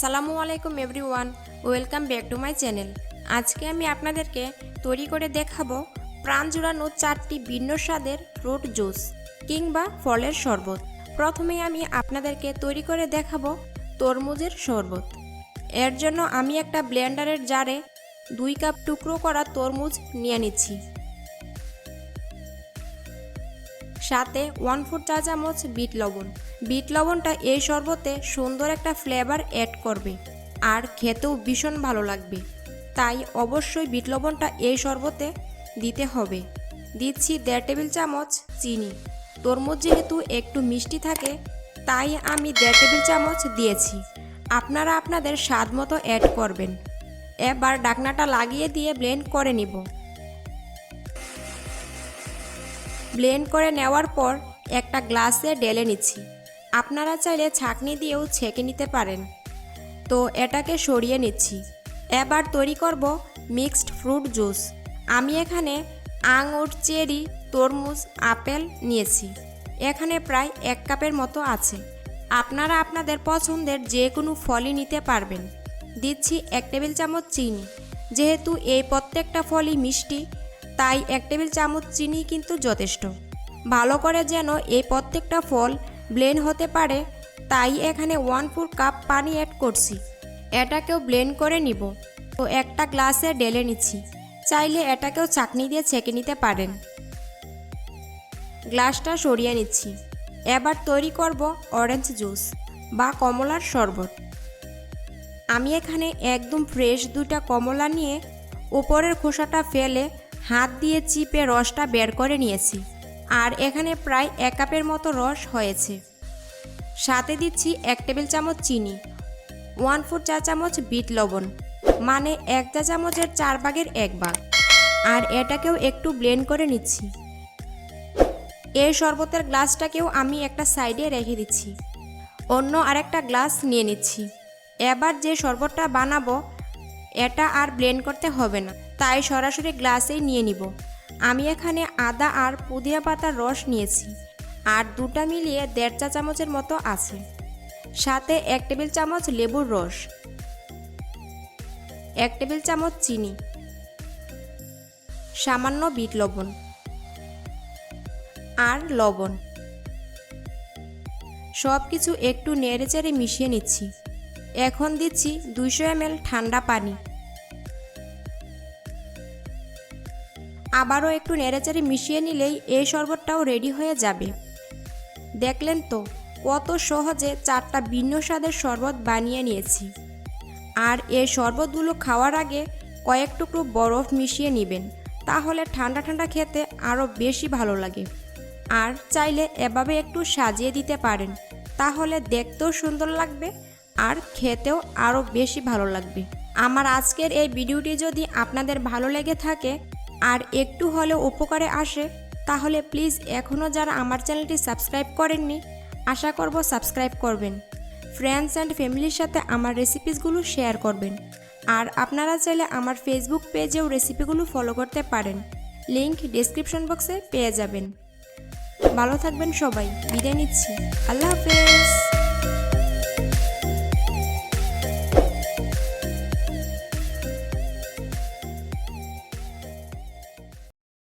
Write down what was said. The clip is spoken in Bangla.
আসসালামু আলাইকুম everyone, welcome back to my channel. আজকে আমি আপনাদেরকে তৈরি করে দেখাবো প্রাণ জুড়ানো 4টি ভিন্ন স্বাদের ফ্রুট জুস কিংবা ফলের শরবত। প্রথমে আমি আপনাদেরকে তৈরি করে দেখাবো তরমুজের শরবত। এর জন্য আমি একটা ব্লেন্ডারের জারে 2 কাপ টুকরো করা তরমুজ নিয়ে নিচ্ছি, সাথে 1/4 চা চামচ বিট লবণ। বিট লবণটা এই শরবতে সুন্দর একটা ফ্লেভার অ্যাড করবে আর খেতেও ভীষণ ভালো লাগবে, তাই অবশ্যই বিট লবণটা এই শরবতে দিতে হবে। দিচ্ছি 1.5 টেবিল চামচ চিনি। তরমুজ যেহেতু একটু মিষ্টি থাকে তাই আমি 1.5 টেবিল চামচ দিয়েছি, আপনারা আপনাদের স্বাদ মতো অ্যাড করবেন। এবার ঢাকনাটা লাগিয়ে দিয়ে ব্লেন্ড করে নিব। ব্লেন্ড করে নেওয়ার পর একটা গ্লাসে ঢেলে নিচ্ছি। আপনারা চাইলে ছাঁকনি দিয়েও ছেঁকে নিতে পারেন। তো এটাকে সরিয়ে নিচ্ছি। এবার তৈরি করব মিক্সড ফ্রুট জুস। আমি এখানে আঙুর, চেরি, তরমুজ, আপেল নিয়েছি। এখানে প্রায় 1 কাপের মতো আছে। আপনারা আপনাদের পছন্দের যে কোনো ফলই নিতে পারবেন। দিচ্ছি 1 টেবিল চামচ চিনি। যেহেতু এই প্রত্যেকটা ফলই মিষ্টি তাই 1 টেবিল চামচ চিনি কিন্তু যথেষ্ট। ভালো করে যেন এই প্রত্যেকটা ফল ব্লেন্ড হতে পারে তাই এখানে 1/4 কাপ পানি অ্যাড করছি। এটাকেও ব্লেন্ড করে নিব। তো একটা গ্লাসে ঢেলে নিচ্ছি। চাইলে এটাকেও ছাঁকনি দিয়ে ছেঁকে নিতে পারেন। গ্লাসটা সরিয়ে নিচ্ছি। এবার তৈরি করব অরেঞ্জ জুস বা কমলার শরবত। আমি এখানে একদম ফ্রেশ 2টা কমলা নিয়ে উপরের খোসাটা ফেলে হাত দিয়ে চিপে রসটা বের করে নিয়েছি। আর এখানে প্রায় 1 কাপের মতো রস হয়েছে। সাথে দিচ্ছি 1 টেবিল চামচ চিনি, 1/4 চা চামচ বিট লবণ, মানে 1 চা চামচের 4 ভাগের 1 ভাগ। আর এটাকেও একটু ব্লেন্ড করে নিচ্ছি। এই শরবতের গ্লাসটাকেও আমি একটা সাইডে রেখে দিচ্ছি। অন্য আরেকটা গ্লাস নিয়ে নিচ্ছি। এবার যে শরবতটা বানাবো এটা আর ব্লেন্ড করতে হবে না, তাই সরাসরি গ্লাসেই নিয়ে নিব। আমি এখানে আদা আর পুদিনা পাতার রস নিয়েছি, আর 2টা মিলিয়ে 1.5 চা চামচের মতো আছে। সাথে 1 টেবিল চামচ লেবুর রস, 1 টেবিল চামচ চিনি, সামান্য বিট লবণ আর লবণ। সব কিছু একটু নেড়েচেড়ে মিশিয়ে নিচ্ছি। এখন দিচ্ছি 200 ml ঠান্ডা পানি। আবারও একটু নেড়েচেড়ে মিশিয়ে নিলেই এই শরবতটাও রেডি হয়ে যাবে। দেখলেন তো কত সহজে 4টা ভিন্ন স্বাদের শরবত বানিয়ে নিয়েছি। আর এই শরবতগুলো খাওয়ার আগে কয়েক টুকরো বরফ মিশিয়ে নেবেন, তাহলে ঠান্ডা ঠান্ডা খেতে আরও বেশি ভালো লাগে। আর চাইলে এভাবে একটু সাজিয়ে দিতে পারেন, তাহলে দেখতেও সুন্দর লাগবে আর খেতেও আরও বেশি ভালো লাগবে। আমার আজকের এই ভিডিওটি যদি আপনাদের ভালো লেগে থাকে আর একটু হলেও উপকারে আসে তাহলে প্লিজ এখনও যারা আমার চ্যানেলটি সাবস্ক্রাইব করেননি আশা করব সাবস্ক্রাইব করবেন। ফ্রেন্ডস অ্যান্ড ফ্যামিলির সাথে আমার রেসিপিসগুলো শেয়ার করবেন। আর আপনারা চাইলে আমার ফেসবুক পেজেও রেসিপিগুলো ফলো করতে পারেন, লিংক ডেসক্রিপশন বক্সে পেয়ে যাবেন। ভালো থাকবেন সবাই, বিদায় নিচ্ছি। আল্লাহ হাফেজ।